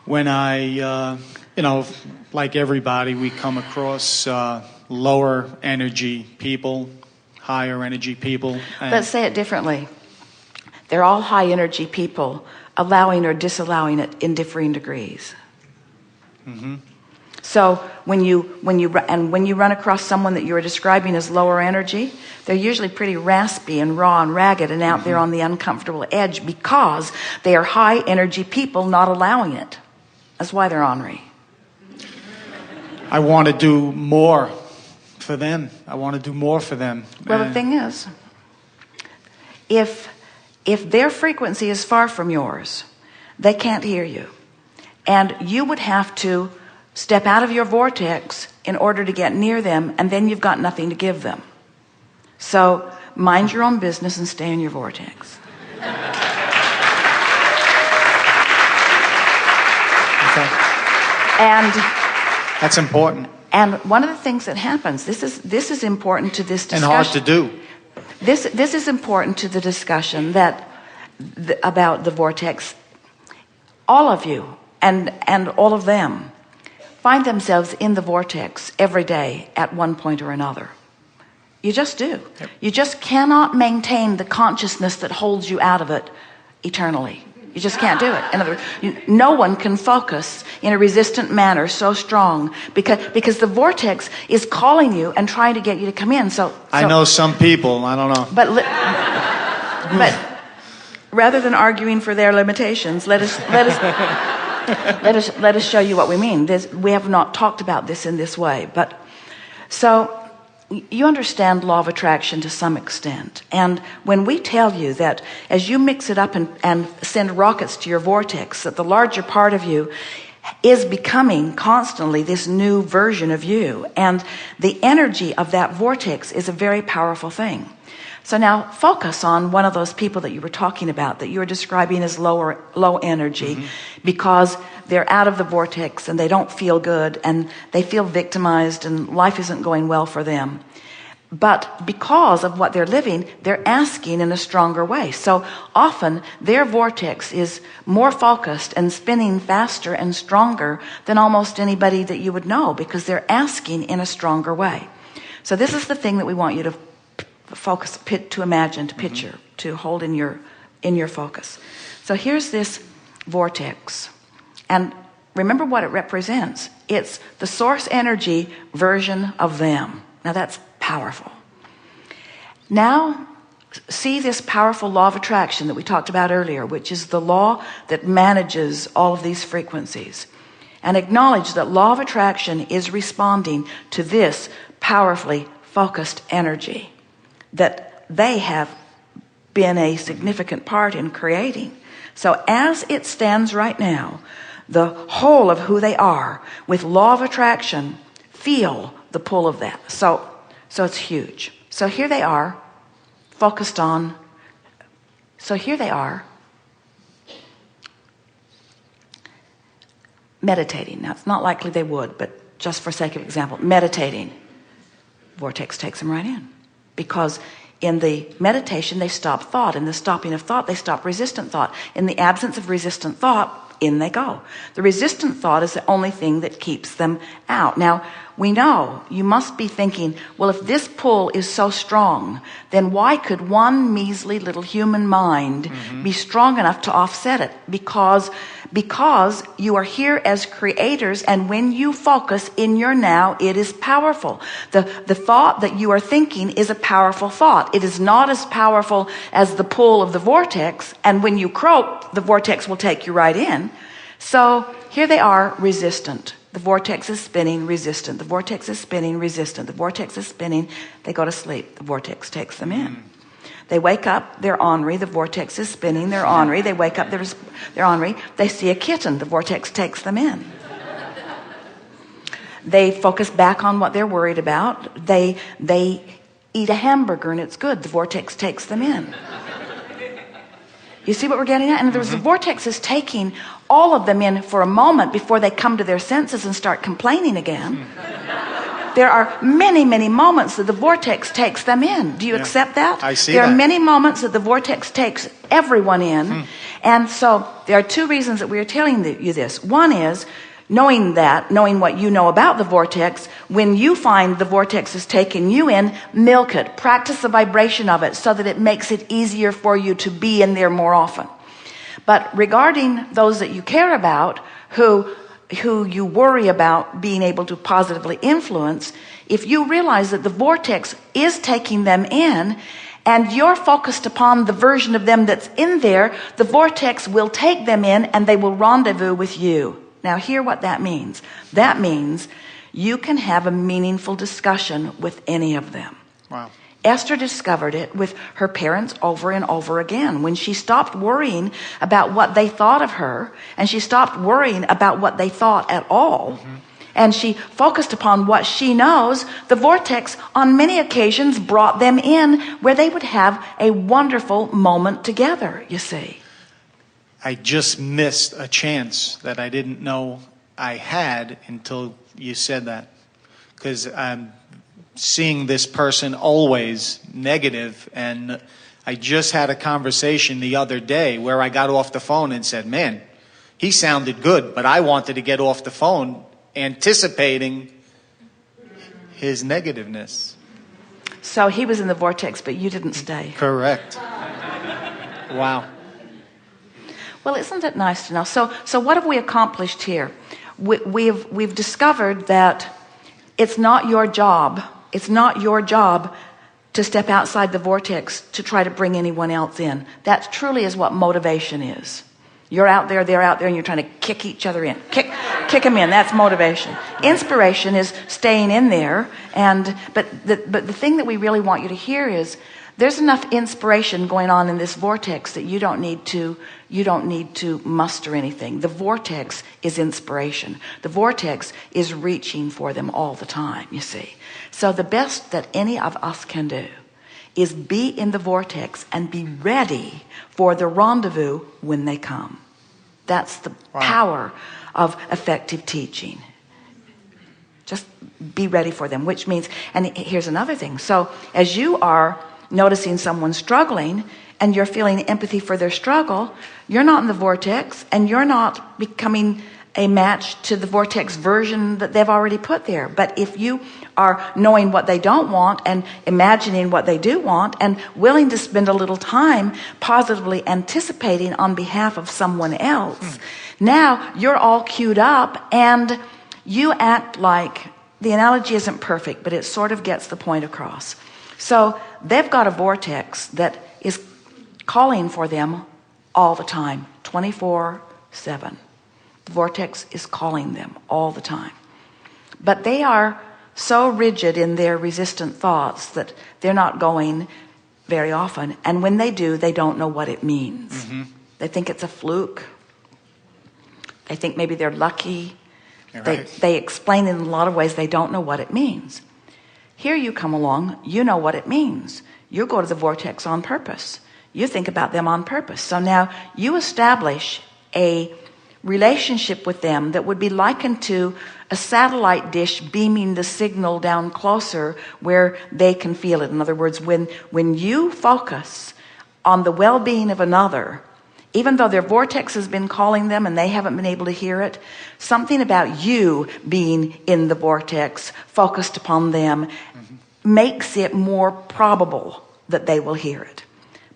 when I, like everybody, we come across lower energy people, higher energy people. Let's say it differently. They're all high energy people, allowing or disallowing it in differing degrees. Mm-hmm. So when you run across someone that you're describing as lower energy, they're usually pretty raspy and raw and ragged and out there on the uncomfortable edge because they are high energy people not allowing it. That's why they're ornery. I want to do more for them. I want to do more for them. Well, the thing is, if their frequency is far from yours, they can't hear you. And you would have to step out of your vortex in order to get near them, and then you've got nothing to give them. So mind your own business and stay in your vortex. Okay. And that's important. And one of the things that happens, this is important to this discussion. And hard to do. This is important to the discussion that about the vortex. All of you and all of them find themselves in the vortex every day at one point or another. You just do. Yep. You just cannot maintain the consciousness that holds you out of it eternally. You just can't do it. In other words, no one can focus in a resistant manner so strong because the vortex is calling you and trying to get you to come in. So I know some people. I don't know. But rather than arguing for their limitations, let us show you what we mean. We have not talked about this in this way, but so you understand law of attraction to some extent. And when we tell you that as you mix it up and send rockets to your vortex, that the larger part of you is becoming constantly this new version of you, and the energy of that vortex is a very powerful thing. So now focus on one of those people that you were talking about, that you were describing as low energy, because they're out of the vortex and they don't feel good and they feel victimized and life isn't going well for them. But because of what they're living, they're asking in a stronger way. So often their vortex is more focused and spinning faster and stronger than almost anybody that you would know, because they're asking in a stronger way. So this is the thing that we want you to focus, to imagine, to picture, to hold in your focus. So here's this vortex, and remember what it represents. It's the source energy version of them. Now that's powerful. Now see this powerful law of attraction that we talked about earlier, which is the law that manages all of these frequencies, and acknowledge that law of attraction is responding to this powerfully focused energy that they have been a significant part in creating. So as it stands right now, the whole of who they are with law of attraction feel the pull of that. So it's huge. So here they are focused on, so here they are meditating. Now it's not likely they would, but just for sake of example, meditating. Vortex takes them right in. Because in the meditation, they stop thought. In the stopping of thought, they stop resistant thought. In the absence of resistant thought, in they go. The resistant thought is the only thing that keeps them out. Now, we know you must be thinking, well, if this pull is so strong, then why could one measly little human mind be strong enough to offset it? Because you are here as creators, and when you focus in your now, it is powerful. The thought that you are thinking is a powerful thought. It is not as powerful as the pull of the vortex, and when you croak, the vortex will take you right in. So here they are, resistant. The vortex is spinning, resistant. The vortex is spinning, resistant. The vortex is spinning. They go to sleep. The vortex takes them in. They wake up, they're ornery. The vortex is spinning, they're ornery. They wake up, they're ornery. They see a kitten. The vortex takes them in. They focus back on what they're worried about. They eat a hamburger and it's good. The vortex takes them in. You see what we're getting at? And the vortex is taking all of them in for a moment before they come to their senses and start complaining again. There are many, many moments that the vortex takes them in. Do you accept that? I see there that. are many moments that the vortex takes everyone in, And so there are two reasons that we are telling you this. One is knowing what you know about the vortex. When you find the vortex is taking you in, milk it, practice the vibration of it so that it makes it easier for you to be in there more often. But regarding those that you care about, who you worry about being able to positively influence, if you realize that the vortex is taking them in and you're focused upon the version of them that's in there, the vortex will take them in and they will rendezvous with you. Now hear what that means. That means you can have a meaningful discussion with any of them. Wow. Esther discovered it with her parents over and over again. When she stopped worrying about what they thought of her, and she stopped worrying about what they thought at all, and she focused upon what she knows, the vortex on many occasions brought them in where they would have a wonderful moment together, you see. I just missed a chance that I didn't know I had until you said that. Because I'm seeing this person always negative, and I just had a conversation the other day where I got off the phone and said, man, he sounded good, but I wanted to get off the phone anticipating his negativeness. So he was in the vortex, but you didn't stay. Correct. Wow. Well, isn't it nice to know? So what have we accomplished here? We've discovered that it's not your job. It's not your job to step outside the vortex to try to bring anyone else in. That truly is what motivation is. You're out there, they're out there, and you're trying to kick each other in. Kick them in. That's motivation. Inspiration is staying in there. But the thing that we really want you to hear is there's enough inspiration going on in this vortex that you don't need to muster anything. The vortex is inspiration. The vortex is reaching for them all the time, you see. So the best that any of us can do is be in the vortex and be ready for the rendezvous when they come. That's the power of effective teaching. Just be ready for them, which means, and here's another thing. So as you are noticing someone struggling and you're feeling empathy for their struggle, you're not in the vortex and you're not becoming a match to the vortex version that they've already put there. But if you are knowing what they don't want and imagining what they do want and willing to spend a little time positively anticipating on behalf of someone else, now you're all queued up and you act like, the analogy isn't perfect, but it sort of gets the point across. So they've got a vortex that is calling for them all the time, 24/7. The vortex is calling them all the time. But they are so rigid in their resistant thoughts that they're not going very often. And when they do, they don't know what it means. They think it's a fluke. They think maybe they're lucky. They explain in a lot of ways they don't know what it means. Here you come along, you know what it means. You go to the vortex on purpose. You think about them on purpose. So now you establish a relationship with them that would be likened to a satellite dish beaming the signal down closer where they can feel it. In other words, when you focus on the well-being of another, even though their vortex has been calling them and they haven't been able to hear it, something about you being in the vortex, focused upon them, makes it more probable that they will hear it.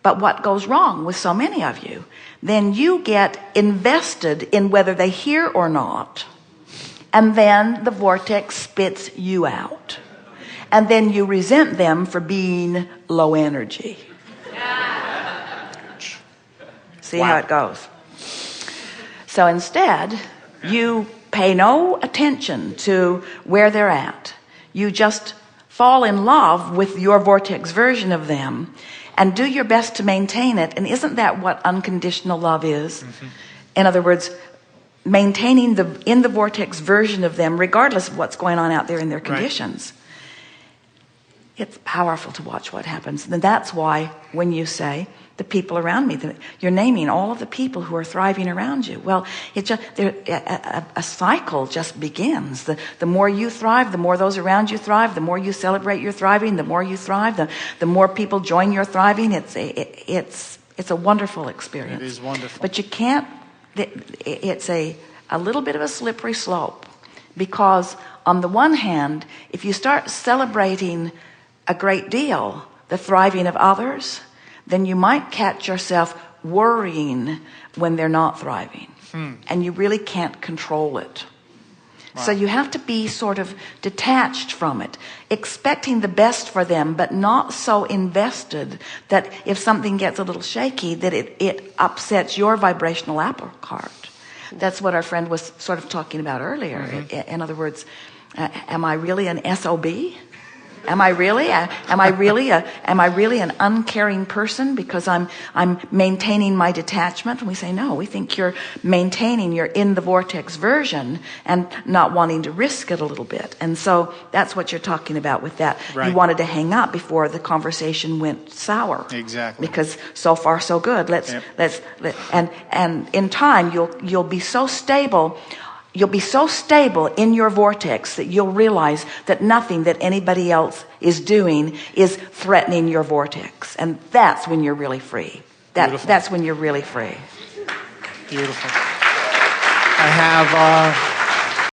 But what goes wrong with so many of you, then you get invested in whether they hear or not, and then the vortex spits you out. And then you resent them for being low energy. See how it goes. So instead, you pay no attention to where they're at. You just fall in love with your vortex version of them and do your best to maintain it. And isn't that what unconditional love is? In other words, maintaining in the vortex version of them, regardless of what's going on out there in their conditions. It's powerful to watch what happens. And that's why when you say, the people around me, you're naming all of the people who are thriving around you. Well, a cycle just begins. The more you thrive, the more those around you thrive. The more you celebrate your thriving, the more you thrive. The more people join your thriving. It's It's a wonderful experience. It is wonderful. But you can't, it's a little bit of a slippery slope, because on the one hand, if you start celebrating a great deal the thriving of others, then you might catch yourself worrying when they're not thriving. And you really can't control it. Wow. So you have to be sort of detached from it, expecting the best for them, but not so invested that if something gets a little shaky, that it upsets your vibrational apple cart. That's what our friend was sort of talking about earlier. In other words, am I really an SOB? Am I really an uncaring person because I'm maintaining my detachment? And we say, no, we think you're in the vortex version and not wanting to risk it a little bit. And so that's what you're talking about with that. Right. You wanted to hang up before the conversation went sour. Exactly. Because so far so good. And in time you'll be so stable. You'll be so stable in your vortex that you'll realize that nothing that anybody else is doing is threatening your vortex. And that's when you're really free. That's when you're really free. Beautiful. I have